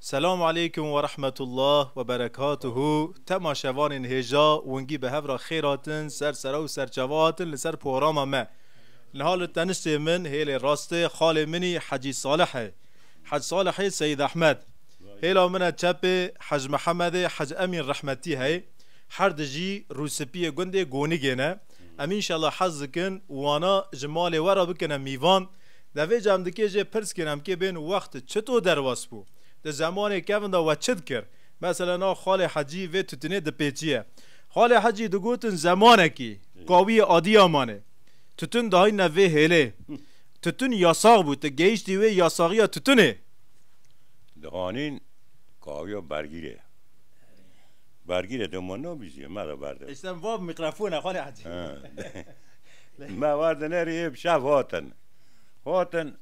سلام علیکم و رحمت الله و برکاته. تماشاوان هجا ونگی به هفرا خیراتن سر سرا و سرچواتن لسر پوراما ما لحال تنشت من هیل راست خال منی حجی صالحه حج صالحه سید احمد هیلا من چپ حج محمد حج امین رحمتی هی هر دجی روسپی گنده گونی گینه امین شالله حظ کن وانا جمال ورا بکنم میوان دوی جام دکی جه پرس کنم که بین وقت چطور درواس بو ده زمان کفن دا و چد کر مثلا نا خال حجی و تتنه ده پیچیه خال حجی دو گوتن زمانه کی قاوی عادی آمانه تتن دهای نوه هله تتن یاساق بود گیش دیوه یاساقی تتنه دهانین قاوی برگیره دمانو بیزیه ما دا برده اشتم واب میکروفونه خال حجی ما ورده نری بشاف هاتن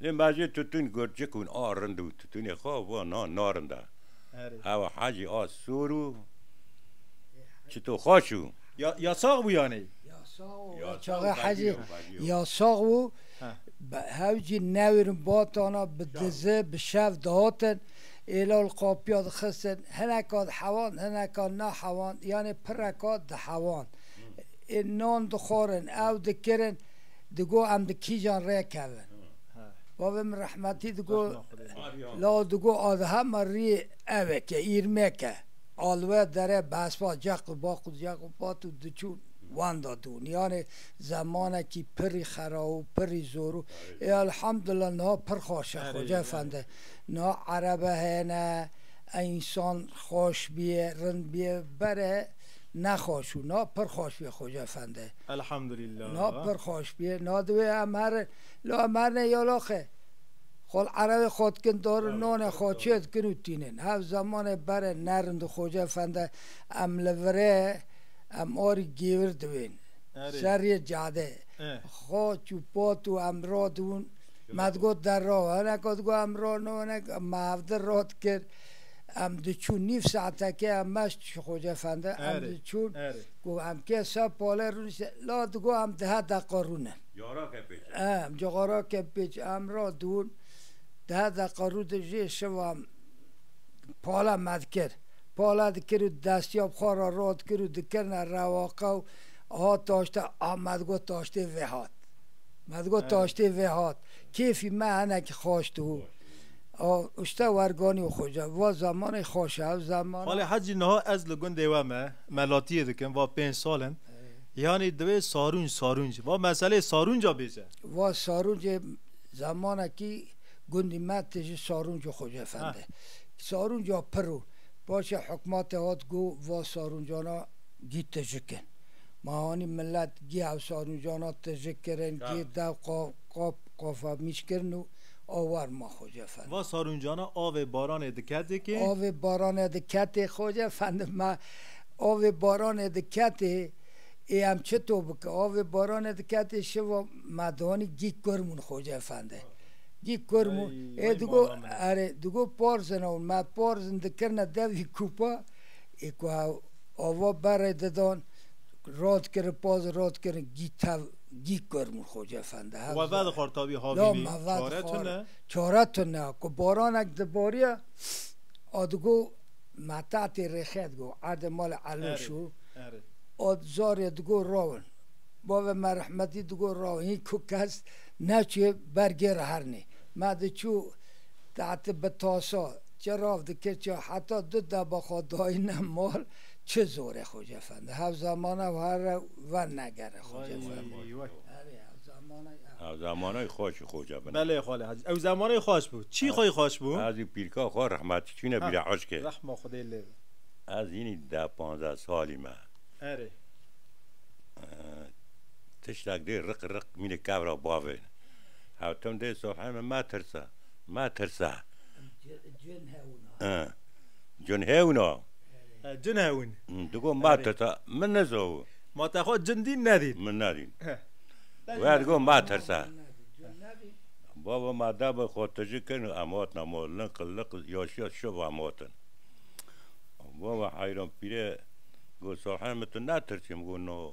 لين باجي تتون قرجكون رندو تتوني خواب نارندا هوا حاجي سورو چطور خوشو یاساق بو یعنی چاقه حاجی یاساق بو هاوجی نویرن باتانا بدزه بشاف دهاتن ایلا القاپیات خستن هنکاد حوان هنکاد نا حوان یعنی پرکاد ده حوان این نان دخورن او دکرن دگو هم دکی جان ره کردن بابم رحمتی دگو لا دگو آده مری اوه که ایرمه که آلوه داره بسپا جق با تو دچون واندا دون یعنی زمانه که پری خراو پری زورو الحمدلله نه پر خوشه خوجه فنده نه عربه هنه انسان خوش بیه رند بیه بره نخوشو نه پر خوش بیه خوجه فنده الحمدلله نه پر خوش بیه نه دوی امر لا امر یالاخه خال عرب خود کن دار نان خاچیت کنو تینن هف زمان بره نرند خوجه فنده ام لوره ام آری گیور دوین سری جاده خاچو پاتو ام را دون مدگو در راه هنکاد گو ام را نونک محفظه راد کرد ام دچون نیف ساعته که ام مشت خوجه فنده ام دچون گو ام که سب پاله رونیست لا دگو ام ده دقا رونه جغارا که پیچ ام را دون ده دقا رو ده شوام پالا مد کرد پالا دکرو دستیاب خورا راد کرو دکرن رواقه و ها تاشته مدگو تاشته وحاد مدگو تاشته وحاد کیفی معنی که خواشته اشته ورگانی و خوجه و زمان خوشه زمان حالا حجی نه از لگن دیوامه ملاتیه دکن و 5 سالن یعنی دوی سارونج و مسئله سارونجا بیزه و سارونج زمانه که گندی متش سارونج خوجه فنده سارونجا پرو باشه حکمات هات گو و سارونجانا گی تجکن ماهانی ملت گی او سارونجانا تجکرن گی دو قافا میشکرن و آور ما خوجه فنده و سارونجانا آو باران دکته که آو باران دکته خوجه فنده ما آو باران دکته ای هم چطور بکه آو باران دکته شو مدانی گی کرمون خوجه فنده گی کرمون ای دگو پارزن اون ما پارزن دکرنه دوی کوپا ای که آوا بره دادان راد کرد پاز راد کرد گی کرمون خوجه فنده و بعد خورتابی هاوینی چاره تونه که بارانک دباریه آدگو متعت رخید گو عرد مال علوشو آد زاری دگو راون بابا مرحمتی دگو راون این که کس نچه برگیر هرنی مده چو تحت بتاسا چه راف دکر چه حتی دو دبا خدای نمال چه زوره خوجه فنده هف زمانه و هر و نگره خوجه فنده زمانای خوجه بنده بله خاله حجی او زمانای خوش بود چی خوش بود؟ از این پیرکا خواه رحمتی چونه بیره عاش که رحمه خدای لیو از اینی 10-15 سالی ما اره تشتاق دی رق مینه کبرا باوه هاوتم دی صبحه ما ترسا جن هاونا جن هاون دگو ما ترسا من نزو ما تاخد جندین ندید من ندین و دگو ما ترسا بابا ما دابا خود تجکن اموات نمول نقل یاشیات شو امواتن بابا حیران پیره گو صبحه متن نترسیم گو نو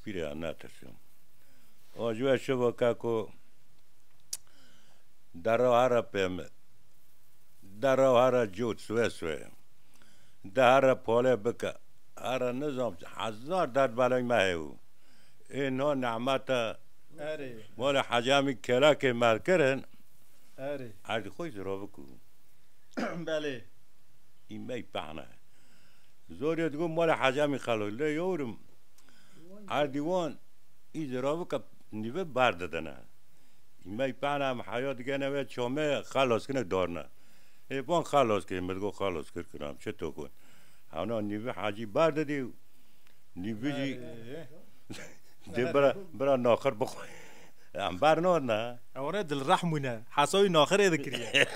پیره نترسیم آجوه شو که در عرب در هر جود سوه در پاله بکه هر نظام 1000 درد بالای مهیو اینا نعمت اره مال حجامی کلا که مال کرن اره عرض خوی زرا بکو بله این می پهنه زوریت گو مال حجامی خلو لی یورم عردیوان این زرا بکه نیوه برددنه این می پهنه هم حیات گنه و چامه خلاص کنه دارنه ایوان خلاص کنه مدگو خلاص کنم چه تو کن اونا نیوه حاجی برددی نیوه جی دی برا ناخر بخواه هم برنار نه اونا دل رحمونه حساوی ناخر ذکریه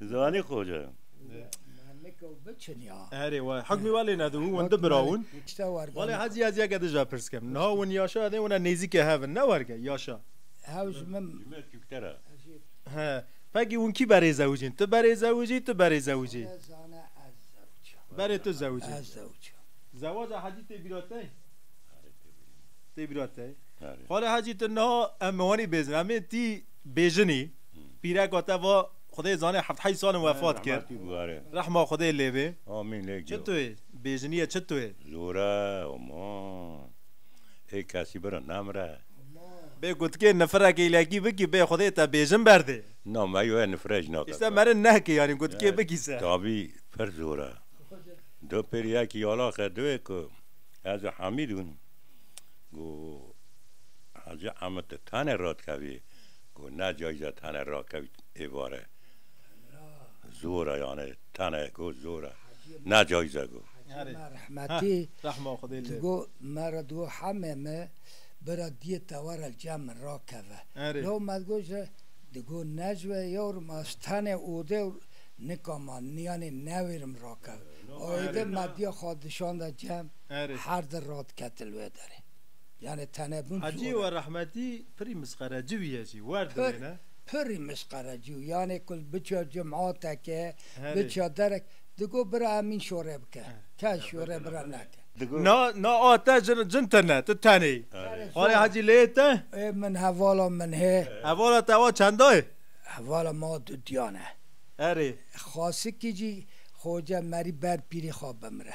زانی خوجه اره و حکمی ولی ندو ونده براون ولی حجی از یک ادجا پرس کم نه ون یاشا ده ون نیزی که هفن نه ورگه یاشا هاوز من ها پاکی اون کی برای زوجین تو برای زوجی تو برای زوجی برای تو زوجی زواج حجی تبیراته تبیراته حالا حجی تو نه اموانی بزن همه تی بیجنی پیره کاتا و خدای زانه 7 سال وفات کرد رحمه خدای لیبه آمین لیک چطوره بیجنیه چطوره زوره امان ای کسی برا نمره به گفت که نفره که ایلاکی بکی به خدای تا بیجن برده نه مایو نفرج نکرد işte مره نه که یعنی گفت که بکی سه تابی پر زوره دو پریا کی یالا خدوه که از حمیدون گو حاجی احمد تانه راد کوي گو نه جایزه تانه راد کوي ایواره زوره یعنی تانه گو زوره نه جایزه گو رحمتی رحمه خدای لیبه گو مردو همه برا دیت ور الجمع را کوه لو مدگوش دگو نجوه یور ماستان اوده نکامان یعنی نویرم را کوه آیده مدیا خودشان دا جمع هر در راد کتل و داره یعنی تنه بون حجی و رحمتی پری مسخره جویه چی ورده نه پری مسخره جو یعنی کل بچه جمعات که بچه درک دگو برا امین شوره بکه که شوره برا نکه نه آتا جنتنه تو تنی حالا حجی لیته من حوالا من هی حوالا توا چنده حوالا ما دو دیانه اره خاصی که جی خوجه مری بر پیری خواب بمره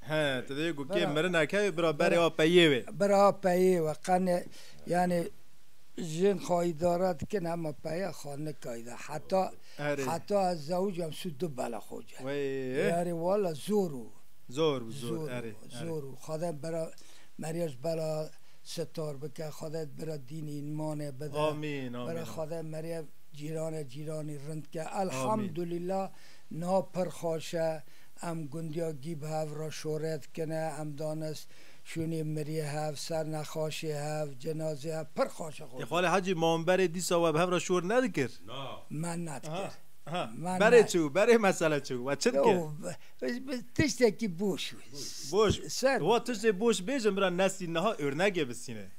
ها تو دیگه که مره نکه برا بری ها پیه وی برا پیه و قنه یعنی جن خواهی دارد که نما پیه خانه کایده حتی از زوج هم سود بلا خوجه یعنی والا زورو زور اره زورو خدا برا مریاش بلا ستار بکه خدا برا دین ایمان بده آمین برا خدا مریا جیرانی رند که الحمدلله نا پرخاشه ام گندیا گیب هاو را شورت کنه ام دانست شونی مری هاو سر نخاشی هاو جنازه هاو پرخاشه خود خاله حجی منبر دیسا و هاو را شور ندکر من ندکر برای چو برای مسئله چو و چند که تشته کی بوش سر و تشته بوش بیجم برا نستی نها ارنگه بسینه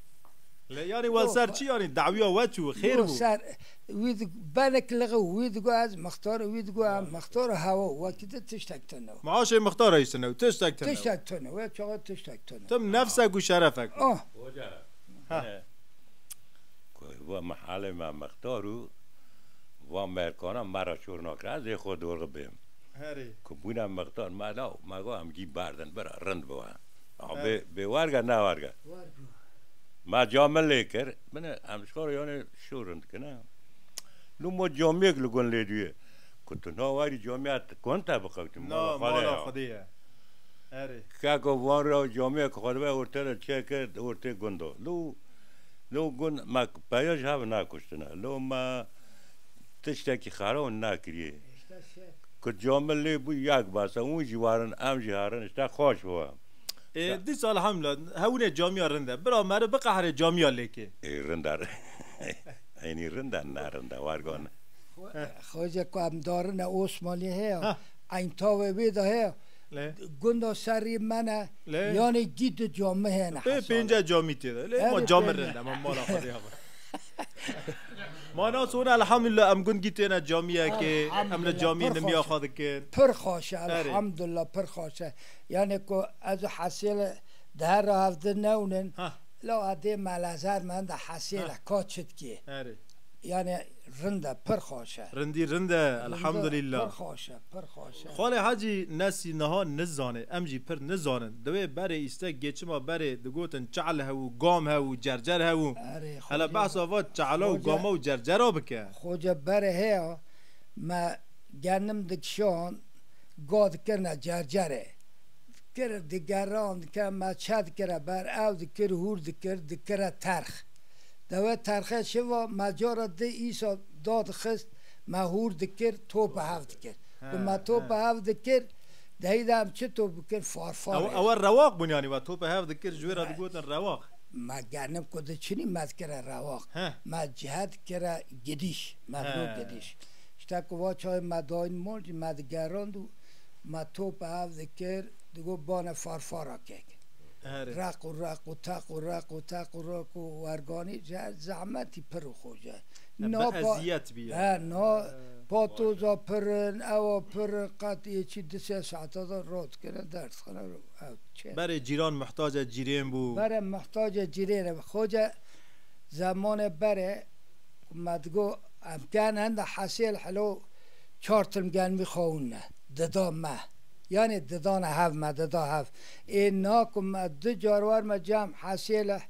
یعنی وال سر چی یعنی دعوی و چو خیر بو سر وید بالک لغه وید گو از مختار وید گو مختار هوا و کده تشتک تنو معاش مختار ایستنو تشتک تنو و چقدر تشتک تنو تم نفسك وشرفك و محل ما مختارو و مرکانم مرا شور نکرد از خود دور بیم که بودم مختار مگو هم گی بردن برا رند بوا به ورگه نه ورگه ما جامعه لیکر من همشکار یعنی شورند کنه لو ما جامعه لگون لیدیه که تو نواری جامعه کنتا بخوتیم نه مالا خودیه که وان را جامعه که خود به ارتل چه کرد ارتل گندو لو گند ما پیاش هم نکشتنه لو ما تشتکی خارون نکریه که جامعه لی بو یک باسه اون جوارن ام جهارن اشتا خوش بوا دی سال حمله هونه جامعه رنده برا مره بقهر جامعه لیکه رنده اینی رنده نه رنده وارگانه خوزه که هم دارن اوسمالی هیا این تاوه بیده هیا گنده سری منه یعنی گید جامعه نه پینجا جامعه تیده ما جامعه رنده ما مالا خودی هم ما ناس هونه الحمدلله ام گند گیتینا جامعه که امن جامعه نمیا خواهد که پرخاشه الحمدلله پرخاشه یعنی که از حسیل در رفته نونن لا عده ملازر من ده حسیل کاچت که یعنی رنده پر خوشه رندی رنده الحمدلله پر خوشه پر خوشه خاله حاجی نسی نها نزانه امجی پر نزانن دوی بره ایسته گچما بره دگوتن چعل هاو گام هاو جرجر هاو هلا بحث آوات چعلا و گاما و جرجر بکه خوجه بره هیا ما گنم دکشان گاد کرنا جرجره کر دیگران که ما چد کره بر او دکر هور دکر ترخ دوی ترخه شوا مجارا ده ایسا داد خست ما هور دکر توپ هفت کر و ما توپ هفت کر دهیدم چه توپ کر فارفاره اول رواق بنیانی و توپ هفت کر جویره دگوتن رواق ما گرنم کده چنی مد کره رواق ما جهد کره گدیش مبرو گدیش اشتاک واچای ما داین مولج ما دگراندو ما توپ هفت کر دگو بان فارفارا که رق و رق و تق و رق و تق و رق و ورگانی زحمتی پر خوجه ازیت بیا پاتوزا پرن او پر قطعی چی 2 ساعت دا راد کنه درس خانه رو برای جیران محتاج جیرین بو برای محتاج جیرین خوجه زمان بره مدگو امکان هند حسیل حلو 4 تلمگن میخواونه ددا مه یعنی ددان هف ما ددا هف این ناکم 2 جاروار ما جمع حسیله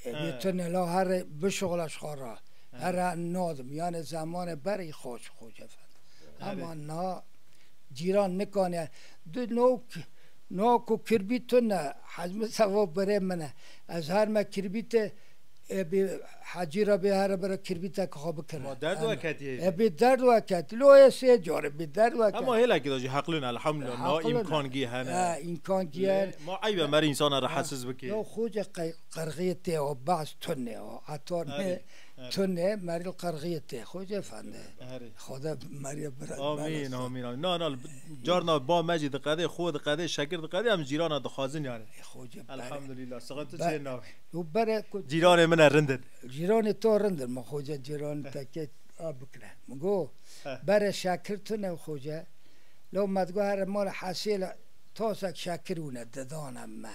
بیتونه لا هر بشغلش خورا هر نادم یعنی زمان بری خوش اما نا جیران نکنه دو نوکو کربیتونه حجم ثواب بره منه از هر ما کربیت حجی را به هر برای کربیت که خواب کرد ما درد وکتیه بی درد وکت لوی 3 جاره بی درد وکت اما هلا که داشی حقلون الحمدلله نا امکانگی هنه امکانگی هنه ما عیبه مر انسان را حسس بکی لو خوج قرغیته و بعض تنه و عطار تنه مری قرغیته خوج فنده خدا مری برد آمین آمین نه جارنا با مجید قده خود قده شکر قده هم جیران دخوازن یعنی الحمدلله سقط چه ناوی جیران من رندد جیران تو رندد ما خوجه جیران تکه آب کنه مگو بره شکر تنه خوجه لو مدگو هر مال حسیل تاسک شکرونه ددانم ما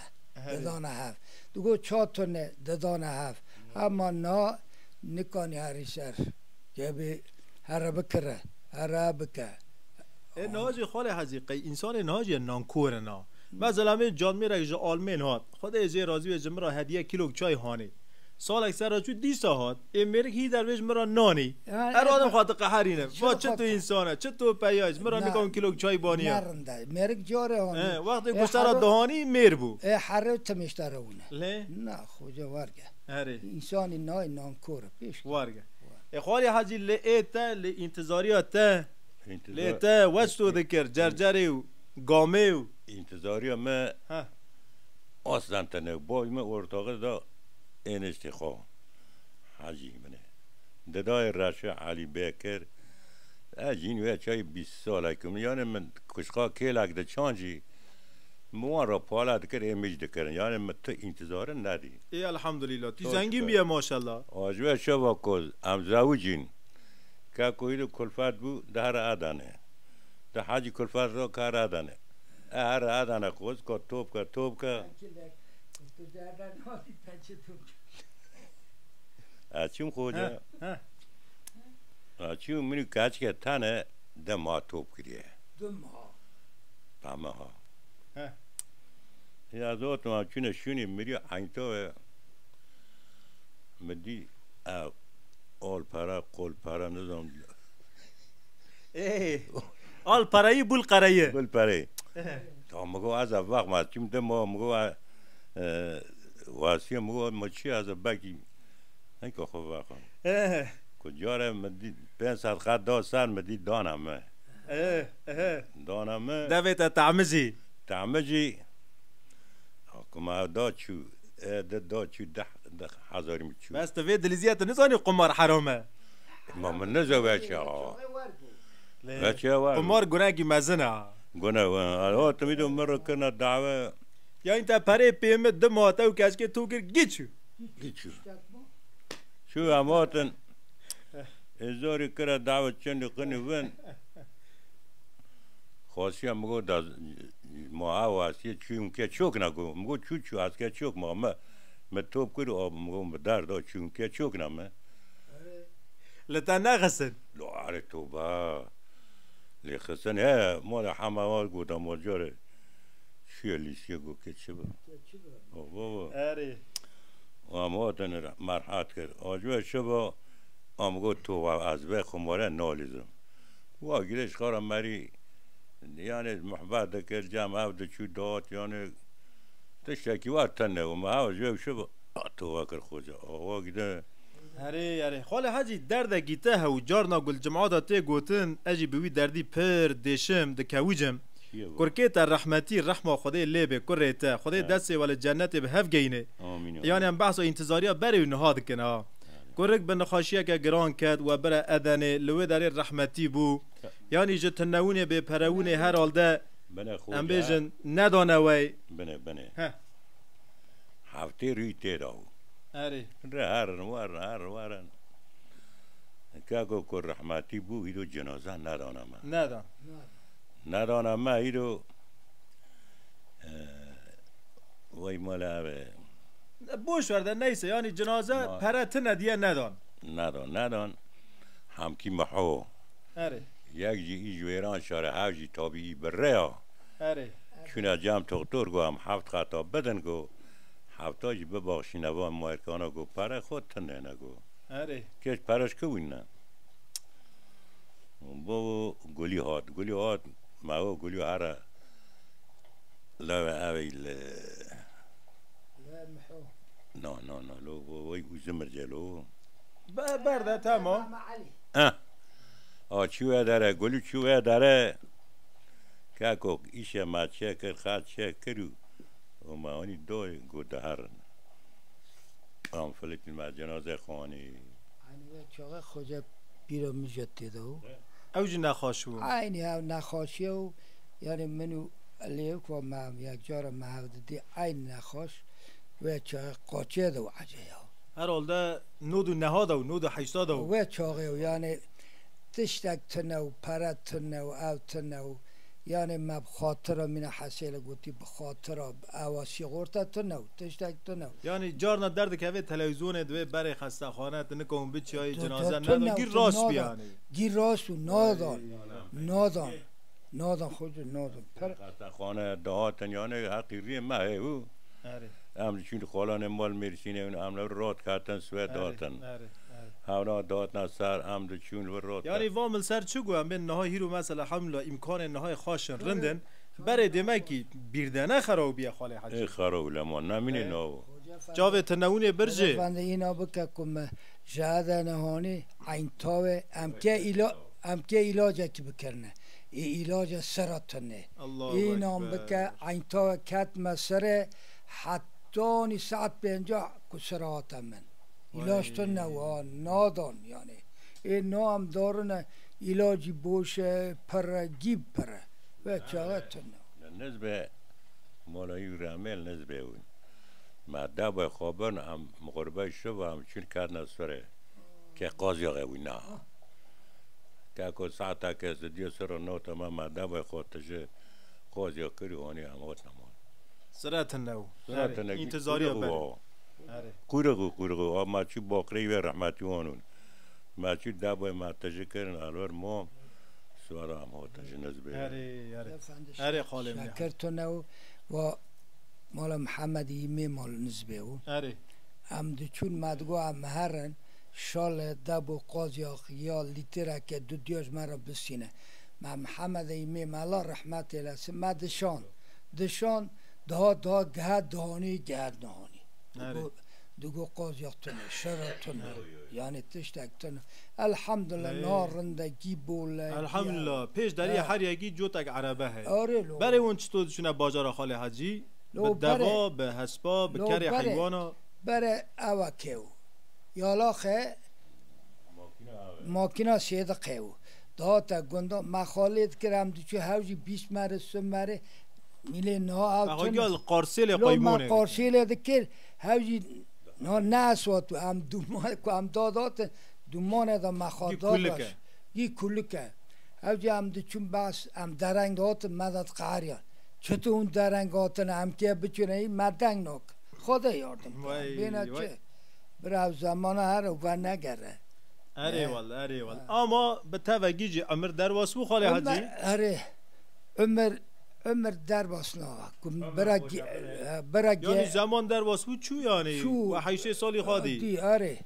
ددانه هف دگو 4 تنه ددانه هف اما نا نکانی هری سر که بی هر بکره هر بکه نهاجی خاله حزیقی انسان نهاجی نانکور نا مثلا من جان میره که آلمان هات خود ازی راضی و جمرا هدیه کیلو چای هانی سال اکثر راجو 20 هات امریک هی درویش مرا نانی هر آدم خاطر قهرینه ما چه تو انسانه چه تو پیاج مرا میگم کیلو چای بانیه نرنده مرک جاره هانی وقتی گوشتارا دهانی میر بو هر تمشتره اونه له نه خوجه ورگه هره انسانی نای نانکوره پیش ورگه خالی حاجی لئتا لانتظاریات لئتا وستو ذکر جرجری و گامه و انتظاری ما اصلا تنه با ما ارتاقه دا این استخواه حاجی منه ددای رشه علی بکر اجین و چای 20 ساله کم یعنی من کشقا کلک ده چانجی موان را پالا دکر امیج دکرن یعنی من تو انتظار ندی ای الحمدلله تی زنگی بیه ماشالله آجوه شبا کل امزاو جین که کوئی دو کلفت بو ده هر آدانه ده حاجی کلفت را کار آدانه هر آدانه خوز که توب که اچیم خوجه اچیم منو کاچ که تانه ده ما توب کریه پامه ها یا دوت ما چونه شونی میری انتو مدی آل پارا قول پارا نزام آل پارایی بول قرایه بول پاره تا مگو از وقت ما چیم ده ما مگو واسی مگو ما چی از باقی اینکه خوب واقعا کجاره مدی 500 خط دا سر مدی دانمه دانمه دویت تعمجی کما دا چو دا چو 10,000 میچو بس تو دلیزیت نزانی قمار حرامه ما من نزا بچه قمار گناه کی مزنه گناه تو میدونم مرا کنه دعوه یا این تا پره پیمه دماته و کسی که تو گر گیچو شو اماتن ازاری کرا دعوت چند قنی ون خاصی هم مگو دا ما آواسی چون که چوک نگو مگو چو از که چوک ما توب کرو مگو در دا چون که چوک نمه لتن نغسن لو عرفت توبه لخسن ها مال حماوال قدام وجاره شو اللي سيقو كتشبه بابا اری اموتن مرحات کرد آجوه شبا امگو تو از به خماره نالیزم و گیرش خارم مری یعنی محبت کرد جمع عبد چو داد یعنی تشکی وقتنه و ما آجوه شبا تو وکر خوجا آوا گیده اری خاله حاجی درد گیته هاو جارنا گل جمعات تی گوتن اجی بوی دردی پر دشم دکویجم کرکیت الرحمتی رحمه خدای لیبه کریته خدای دسته ولی جنت به هف گینه یعنی هم بحث و انتظاریا بری نهاد کنه کرک به نخاشیه که گران کد و بره ادنه لوی داری رحمتی بو یعنی جه تنوونه به پرونه هر حالده ام بیجن ندانه وی بنه هفته روی تیراو اری هرن وارن که که رحمتی بو ایدو جنازه ندانم ندانم ما ایدو وی مالا بوش ورده نیسه یعنی جنازه پرت ندیه ندان همکی محو اره یک جی ای جویران شاره هاوجی تابعی بره ها اره چون جام تختور گو هم هفت خطا بدن گو هفتاجی بباخشی نوان مایرکانا گو پره خود تنه نگو اره کش پرش کوین نه بابا گلی هات ما گلی هره لا اویل نه لو وای وزمر جلو برده تمام چیوه داره گلی چیوه داره که که ایشه ما چه کر خواهد چه کرو و ما آنی دوی گوده هرن فلکن ما جنازه خوانی چاقه خوجه بیرا میجد دیده اوجی نخاشو اینی هم نخاشی و یعنی منو لیک و ما یک جار محفظ دی این نخاش و چاقه قاچه دو عجه هر حالده نود نهاده و نود حیستاده و چاقه یعنی تشتک تنو پرد تنو او تنو یعنی ما بخاطر من حسیل گوتی بخاطر اواسی غورتا تنو تشتک تنو یعنی جارنا درد که به تلویزیون دوی برای خسته خانه نکن بچی های جنازه ندان گیر راست بیانه گیر راست و نادان خود نادان خسته خانه دهاتن یعنی حقیقی ما او هم چون خالان مال مرسینه اون هم رات کردن سوید داتن هاونا داتنا سر هم دو چون و رات یعنی وامل سر چگو هم بین نهای هیرو مثلا حمله امکان نهای خاشن رندن برای دمکی بیردنه خرابیه خاله حاجی خراب لما نمینه نو جاوه تنوونه برجه بنده اینا بکه کم جهده نهانی این تاوه هم که علاجه که بکرنه ای علاج سرطانه این هم بکه این تاوه کت مسره حتی ساعت بینجا کسرات من علاج تو نوان نادان یعنی این نو هم دارن علاجی باشه پر گیب پره و چاقه تو نو نزبه مالایی رامل نزبه اون ماده با خوابن هم مقربه شو هم چون کردن سره که قاضی قوی نه که ساعتا که زدی سر نو تمام ماده با خودشه قاضی کری آنی هم وقت نمان سرطان نو انتظاری بر قرقو ما چی باقری و رحمتی وانون ما چی دبای ما تجکرن الور ما سوارا هم هاتش نزبه اره خاله شکرتو نو و مال محمد ایمی مال نزبه او هم دو چون مدگو هم هرن شال دب و قاضی یا لیتره که دو دیوش مرا بسینه ما محمد ایمی مالا رحمت الاسه ما دشان ده گهد دهانی گهد نهانی دوگو قاضی اختونه شرطونه یعنی تشتک تونه الحمدلله نارندگی بوله الحمدلله پیش داری هر یکی جوتک عربه هست آره لو برای اون چطور دشونه باجار خاله حاجی به دوا به حسبا به کری حیوانا بره اوکیو یالاخه ماکینا سیده قیو داتا گنده مخالط کرم دوچه هاوجی 20 مره 3 مره میله نا آقا قارسیل قیمونه قارسیل دکر هاوجی نه اسوات هم دومان کو هم دادات دومان دا مخادات گی کلکه هاوجی هم چون بس هم درنگات مدد قاریا چطور اون درنگات هم که بچونه این مدنگ نک خدا یاردم بینا چه برای زمان هر و نگره اره والله اره والله اما به توگی جی عمر در واسبو خاله حاجی اره عمر در باسنا برگ یعنی زمان در واسبو چو یعنی چو. و 8 سالی خادی دی اره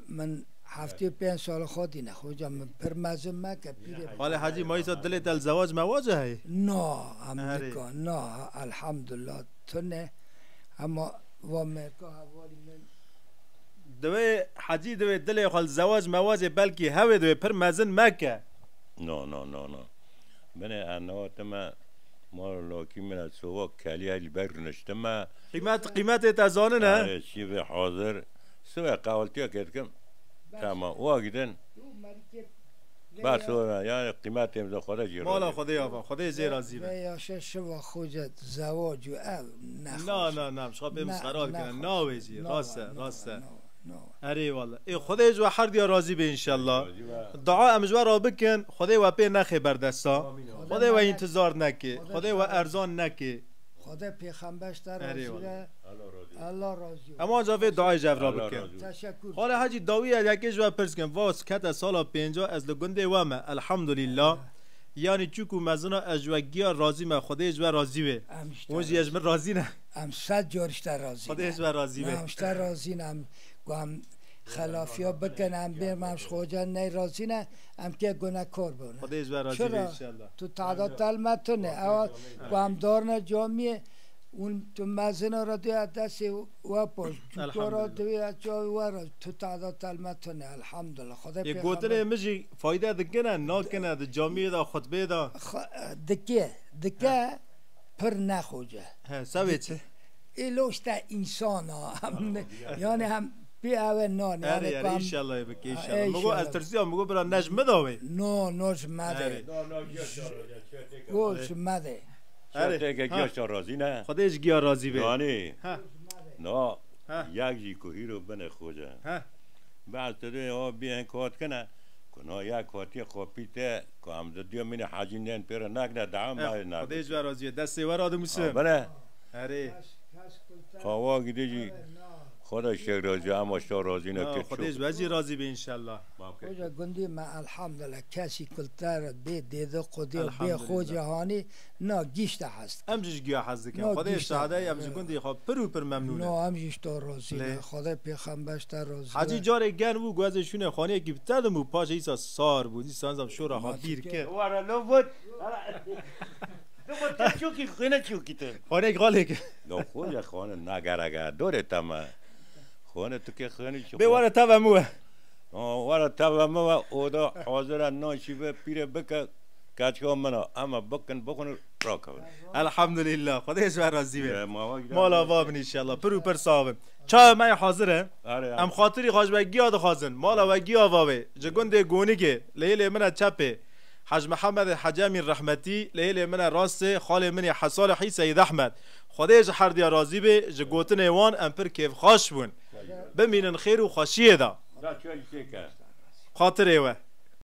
من هفته 5 سال خودی نه خوجا من پرمزم ما که پیره خاله حاجی ما ایسا دلت الزواج مواجهه نه امریکا نه الحمدلله تو نه اما و امریکا حوالی من دوی حاجی دوی دل خال زواج مواجه بلکی هوه دوی پر مزن مکه نه من انات ما لاکی من سوا کلی البر نشتم قیمت تزانه نه آره چی به حاضر سوی قولتی کردم تمام واگدن بس یعنی قیمت امضا خدا جیرا مالا خدا آفا خدا زیر راضی به یا شوا خوجت زواج و نه شما به مسخرات کنن نه ویجی راسته اره والله ای خدا جو هر دیا راضی به انشالله دعا امجوا را بکن خدا و پی نخه بردستا خدا و انتظار نکه خدا و ارزان نکه خدا پیغمبرش در راضی الله راضی اما جاوید دعای جبرا بکن تشکر حالا حاجی داوی یکی جو پرس کن واس کت سال 50 از لگنده و ما الحمدلله یعنی چوکو مزنا اجوگیا راضی ما خدا جو راضی به موجی اجمر راضی نه ام 100 جورش در راضی خدا جو راضی به امشتر راضی نم گم خلافیا بکنم برمش خوجا نه راضی نه ام که گناهکار بونه خدا جو راضی به ان شاء الله تو تعداد تلمت نه اول گم دارن جامعه اون تو مزنا را دوی دست و پاش چوکا را دوی جای و را تو تعداد تلمت نه الحمدلله خدا یک گوتره مجی فایده دکنه نا کنه د جامعه دا خطبه دا دکه پر نخوجه ها سوی چه ایلوش تا انسان هم یعنی هم بی اوه نان اره اره انشالله بکی انشالله مگو از ترسی مگو برا نجمه داوی نجمه گوش مده اره که گیاشا راضی نه خودش گیا راضی به یعنی نه یک جی کوهی رو بنه خوجه بعد تده ها بیان کات کنه کنه یک کاتی خوابیته که هم دیو من حاجی نین پیره نکنه دعام نه خودش راضیه دسته ور آدم مسلم بله اره آوا گیده جی خدا شکر راضی اما شتا راضی نکرد خودش وزی راضی به انشالله خوجه گندی ما الحمدلله کسی کلتر بی دیده قدی و بی خوجه هانی نا گیشته هست امجش گیا حز کن خودش شهده امج گندی خواب پر ممنونه نا امجش تا راضی نه خدا پیغمبرش تا راضی حاجی جاره گن و گوزشونه خانه کی بتدم و پاش ایسا سار بود ایسا انزم شورا ها بیر که وارا لو بود لو بود چوکی خونه چوکی تو خانه غاله که نو خوجه خانه نگرگه دوره تمه خانه تو که خانه چو بواره تبموه وارا تبموه اودا حاضر ناشیبه پیره بکه کچکا منا اما بکن را کن الحمدلله خدایش بر راضی به مالا وابن انشالله پر صاحب چای من حاضره ام خاطری خاجبگی یاد خازن مالا و گیا واوه جگند گونیگه لیل من چپه حاج محمد حجامی رحمتی لیل من راست خال من حسال حی سید احمد خدایش هر دیا راضی به جگوتن ایوان ام پر کیف خاش بون بمینن خیر و خوشیه دا خاطره و